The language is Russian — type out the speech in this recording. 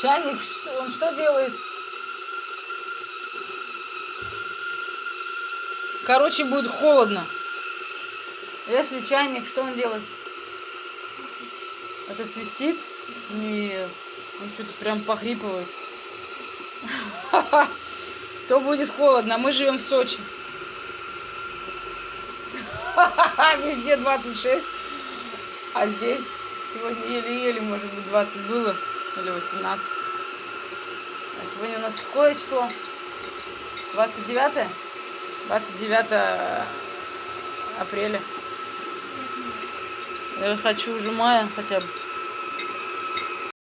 Чайник, он что делает? Короче, будет холодно. Если чайник, что он делает? Это свистит? Нет. Он что-то прям похрипывает. То будет холодно. Мы живем в Сочи. Везде 26. А здесь сегодня еле-еле, может быть, 20 было. Или 18. А сегодня у нас какое число? 29? 29 апреля. Я хочу уже мая хотя бы.